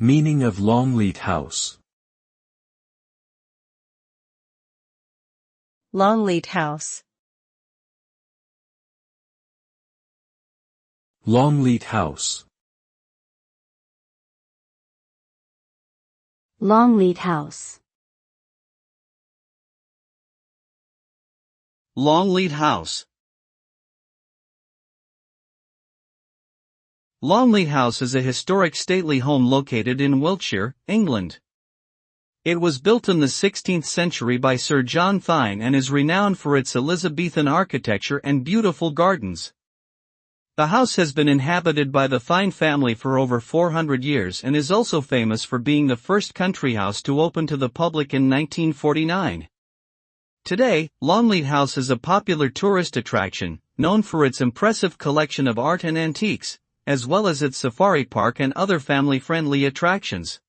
Meaning of Longleat House. Longleat House. Longleat House. Longleat House. Longleat House. Longleat House is a historic stately home located in Wiltshire, England. It was built in the 16th century by Sir John Thynne and is renowned for its Elizabethan architecture and beautiful gardens. The house has been inhabited by the Thynne family for over 400 years and is also famous for being the first country house to open to the public in 1949. Today, Longleat House is a popular tourist attraction, known for its impressive collection of art and antiques, as well as its safari park and other family-friendly attractions.